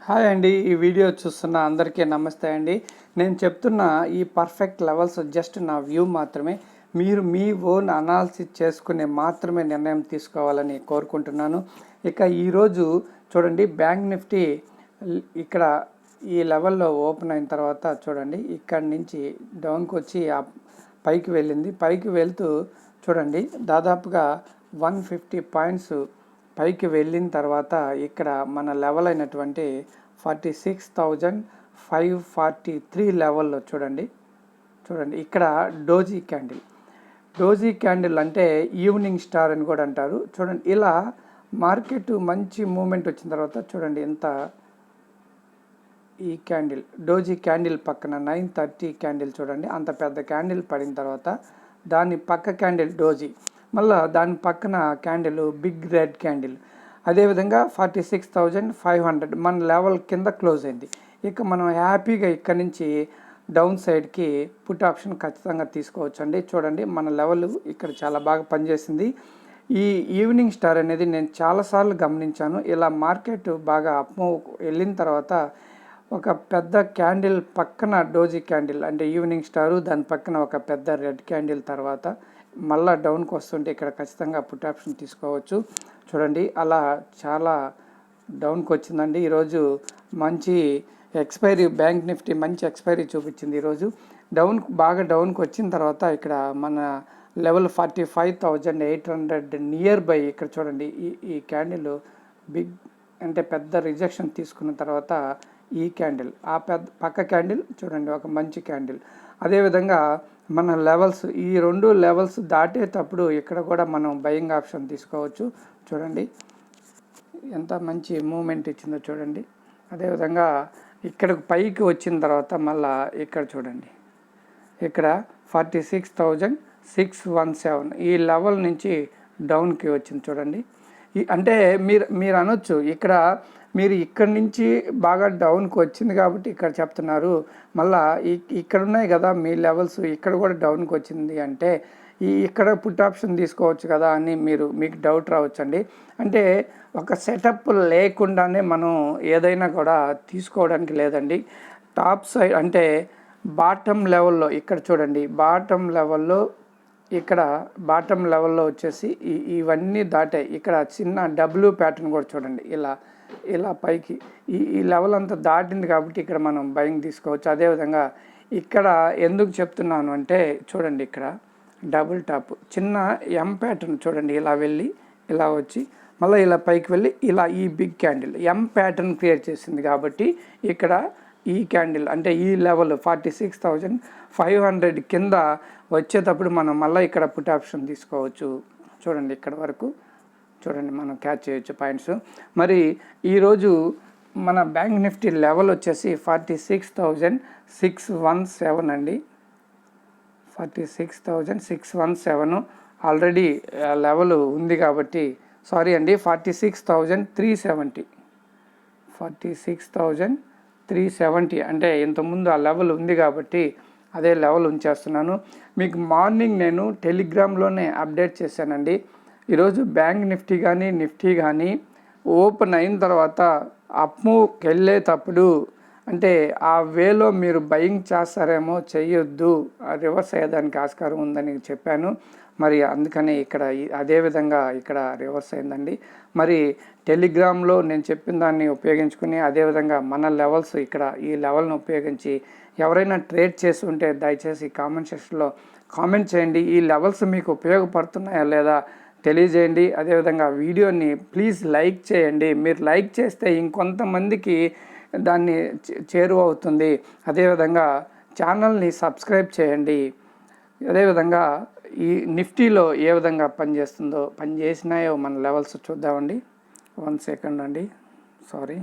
Hi అండి. ఈ video చూస్తున్న అందరికీ నమస్తే అండి. నేను చెప్తున్న ఈ పర్ఫెక్ట్ లెవెల్స్ జస్ట్ నా వ్యూ మాత్రమే. మీరు మీ ఓన్ అనాలిసిస్ చేసుకునే మాత్రమే నిర్ణయం తీసుకోవాలని కోరుకుంటున్నాను. ఇక ఈరోజు చూడండి, బ్యాంక్ నిఫ్టీ ఇక్కడ ఈ లెవెల్లో ఓపెన్ అయిన తర్వాత చూడండి, ఇక్కడి నుంచి డౌన్కి వచ్చి పైకి వెళ్ళింది. పైకి వెళ్తూ చూడండి, దాదాపుగా 150 పాయింట్స్ పైకి వెళ్ళిన తర్వాత ఇక్కడ మన లెవెల్ అయినటువంటి 46,543 లెవెల్లో చూడండి ఇక్కడ డోజీ క్యాండిల్ అంటే ఈవినింగ్ స్టార్ అని కూడా అంటారు. చూడండి, ఇలా మార్కెట్ మంచి మూమెంట్ వచ్చిన తర్వాత చూడండి, ఇంత ఈ డోజీ క్యాండిల్ పక్కన 930 క్యాండిల్ చూడండి, అంత పెద్ద క్యాండిల్ పడిన తర్వాత దాని పక్క క్యాండిల్ డోజీ, మళ్ళీ దాని పక్కన క్యాండిల్ బిగ్ రెడ్ క్యాండిల్, అదేవిధంగా 46,500 మన లెవెల్ కింద క్లోజ్ అయింది. ఇక మనం హ్యాపీగా ఇక్కడ నుంచి డౌన్ సైడ్కి పుట్ ఆప్షన్ ఖచ్చితంగా తీసుకోవచ్చు అండి. చూడండి, మన లెవెల్ ఇక్కడ చాలా బాగా పనిచేసింది. ఈ ఈవినింగ్ స్టార్ అనేది నేను చాలాసార్లు గమనించాను. ఇలా మార్కెట్ బాగా అప్మూవ్ వెళ్ళిన తర్వాత ఒక పెద్ద క్యాండిల్ పక్కన డోజీ క్యాండిల్ అంటే ఈవినింగ్ స్టారు, దాని పక్కన ఒక పెద్ద రెడ్ క్యాండిల్ తర్వాత మళ్ళీ డౌన్కి వస్తుంటే ఇక్కడ ఖచ్చితంగా పుట్ ఆప్షన్ తీసుకోవచ్చు. చూడండి, అలా చాలా డౌన్కి వచ్చిందండి. ఈరోజు మంచి ఎక్స్పైరీ, బ్యాంక్ నిఫ్టీ మంచి ఎక్స్పైరీ చూపించింది. ఈరోజు బాగా డౌన్కి వచ్చిన తర్వాత ఇక్కడ మన లెవెల్ 45,800 నియర్ బై ఇక్కడ చూడండి, ఈ క్యాండిల్ బిగ్ అంటే పెద్ద రిజెక్షన్ తీసుకున్న తర్వాత ఈ క్యాండిల్, ఆ పక్క క్యాండిల్ చూడండి ఒక మంచి క్యాండిల్. అదేవిధంగా మన లెవెల్స్, ఈ రెండు లెవెల్స్ దాటేటప్పుడు ఇక్కడ కూడా మనం బయింగ్ ఆప్షన్ తీసుకోవచ్చు. చూడండి ఎంత మంచి మూమెంట్ ఇచ్చిందో చూడండి. అదేవిధంగా ఇక్కడ పైకి వచ్చిన తర్వాత మళ్ళా ఇక్కడ చూడండి, ఇక్కడ 46,617 ఈ లెవెల్ నుంచి డౌన్కి వచ్చింది చూడండి. అంటే మీరు అనొచ్చు, మీరు ఇక్కడి నుంచి బాగా డౌన్కి వచ్చింది కాబట్టి ఇక్కడ చెప్తున్నారు, మళ్ళీ ఇక్కడ ఉన్నాయి కదా మీ లెవెల్స్, ఇక్కడ కూడా డౌన్కి వచ్చింది అంటే ఇక్కడ పుట్ ఆప్షన్ తీసుకోవచ్చు కదా అని మీకు డౌట్ రావచ్చండి. అంటే ఒక సెటప్ లేకుండానే మనం ఏదైనా కూడా తీసుకోవడానికి లేదండి. టాప్ సైడ్ అంటే బాటమ్ లెవెల్లో ఇక్కడ చూడండి, బాటమ్ లెవెల్లో వచ్చేసి ఇవన్నీ దాటాయి. ఇక్కడ చిన్న డబ్ల్యూ ప్యాటర్న్ కూడా చూడండి, ఇలా పైకి ఈ లెవెల్ అంతా దాటింది కాబట్టి ఇక్కడ మనం బయింగ్ తీసుకోవచ్చు. అదేవిధంగా ఇక్కడ ఎందుకు చెప్తున్నాను అంటే చూడండి, ఇక్కడ డబుల్ టాప్ చిన్న ఎం ప్యాటర్న్ చూడండి, ఇలా వెళ్ళి ఇలా వచ్చి మళ్ళీ ఇలా పైకి వెళ్ళి ఇలా ఈ big candle M pattern create చేసింది కాబట్టి ఇక్కడ ఈ క్యాండిల్ అంటే ఈ లెవెల్ 46,500 కింద వచ్చేటప్పుడు మనం మళ్ళీ ఇక్కడ పుట్ ఆప్షన్ తీసుకోవచ్చు. చూడండి, ఇక్కడ వరకు చూడండి మనం క్యాచ్ చేయొచ్చు పాయింట్స్. మరి ఈరోజు మన బ్యాంక్ నిఫ్టీ లెవెల్ వచ్చేసి 46,617 అండి. 46,617 ఆల్రెడీ లెవెల్ ఉంది కాబట్టి, సారీ అండి 46,370 46,370 అంటే ఇంతకుముందు ఆ లెవెల్ ఉంది కాబట్టి అదే లెవెల్ ఉంచేస్తున్నాను. మీకు మార్నింగ్ నేను టెలిగ్రామ్లోనే అప్డేట్ చేశానండి. ఈరోజు బ్యాంక్ నిఫ్టీ కానీ ఓపెన్ అయిన తర్వాత అప్మూవ్కి వెళ్ళేటప్పుడు అంటే ఆ వేలో మీరు బయింగ్ చేస్తారేమో, చెయ్యొద్దు, రివర్స్ అయ్యేదానికి ఆస్కారం ఉందని చెప్పాను. మరి అందుకని ఇక్కడ అదేవిధంగా ఇక్కడ రివర్స్ అయిందండి. మరి టెలిగ్రామ్లో నేను చెప్పిన దాన్ని ఉపయోగించుకుని అదేవిధంగా మన లెవెల్స్ ఇక్కడ ఈ లెవెల్ని ఉపయోగించి ఎవరైనా ట్రేడ్ చేసి ఉంటే దయచేసి కామెంట్ సెక్షన్లో కామెంట్ చేయండి. ఈ లెవెల్స్ మీకు ఉపయోగపడుతున్నాయా లేదా తెలియజేయండి. అదేవిధంగా వీడియోని ప్లీజ్ లైక్ చేయండి. మీరు లైక్ చేస్తే ఇంకొంతమందికి దాన్ని చేరువ అవుతుంది. అదేవిధంగా ఛానల్ని సబ్స్క్రైబ్ చేయండి. అదేవిధంగా ఈ నిఫ్టీలో ఏ విధంగా పనిచేసినాయో మన లెవెల్స్ చూద్దామండి. 1 సెకండ్ అండి, సారీ.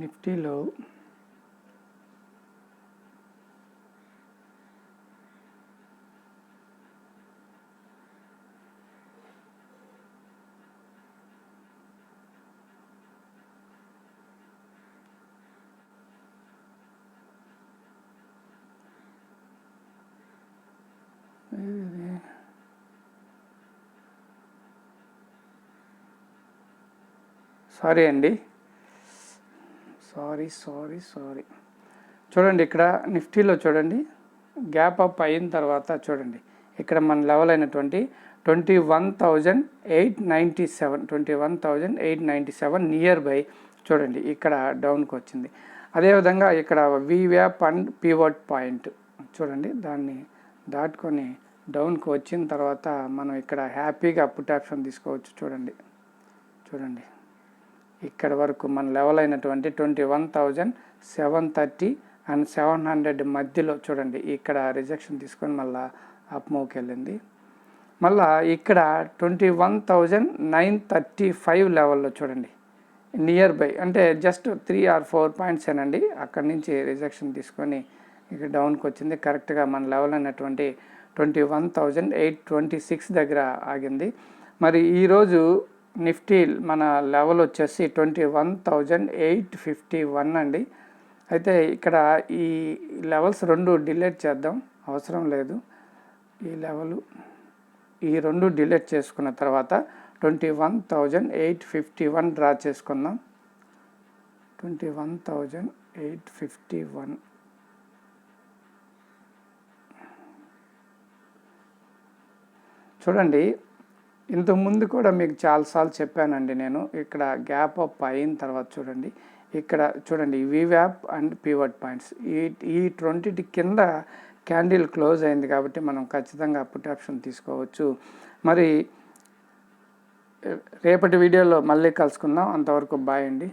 నిఫ్టీలో సారీ అండి, సారీ. చూడండి ఇక్కడ నిఫ్టీలో చూడండి గ్యాప్ అప్ అయిన తర్వాత చూడండి ఇక్కడ మన లెవెల్ అయినటువంటి 21,897 నియర్ బై చూడండి ఇక్కడ డౌన్కి వచ్చింది. అదేవిధంగా ఇక్కడ వీవ్యాప్ అండ్ పివట్ పాయింట్ చూడండి దాన్ని దాటుకొని డౌన్కి వచ్చిన తర్వాత మనం ఇక్కడ హ్యాపీగా పుట్ ఆప్షన్ తీసుకోవచ్చు. చూడండి ఇక్కడ వరకు మన లెవెల్ అయినటువంటి 21,730 అండ్ 700 మధ్యలో చూడండి ఇక్కడ రిజెక్షన్ తీసుకొని మళ్ళీ అప్ మూవ్కి వెళ్ళింది. మళ్ళీ ఇక్కడ 21,935 లెవెల్లో చూడండి నియర్ బై అంటే జస్ట్ 3 or 4 పాయింట్స్ ఏనండి. అక్కడి నుంచి రిజెక్షన్ తీసుకొని ఇక్కడ డౌన్కి వచ్చింది. కరెక్ట్గా మన లెవెల్ అయినటువంటి 21,826 దగ్గర ఆగింది. మరి ఈరోజు నిఫ్టీ మన లెవెల్ వచ్చేసి 21,851 అండి. అయితే ఇక్కడ ఈ లెవెల్స్ రెండు డిలీట్ చేద్దాం, అవసరం లేదు. ఈ రెండు డిలీట్ చేసుకున్న తర్వాత 21,851 డ్రా చేసుకుందాం. 21,851 చూడండి. ఇంతకుముందు కూడా మీకు చాలాసార్లు చెప్పానండి నేను. ఇక్కడ గ్యాప్ అప్ అయిన తర్వాత చూడండి ఇక్కడ చూడండి వీవ్యాప్ అండ్ పివట్ పాయింట్స్ ఈ 20 కింద క్యాండిల్ క్లోజ్ అయింది కాబట్టి మనం ఖచ్చితంగా పుట్ ఆప్షన్ తీసుకోవచ్చు. మరి రేపటి వీడియోలో మళ్ళీ కలుసుకుందాం. అంతవరకు బాయ్ అండి.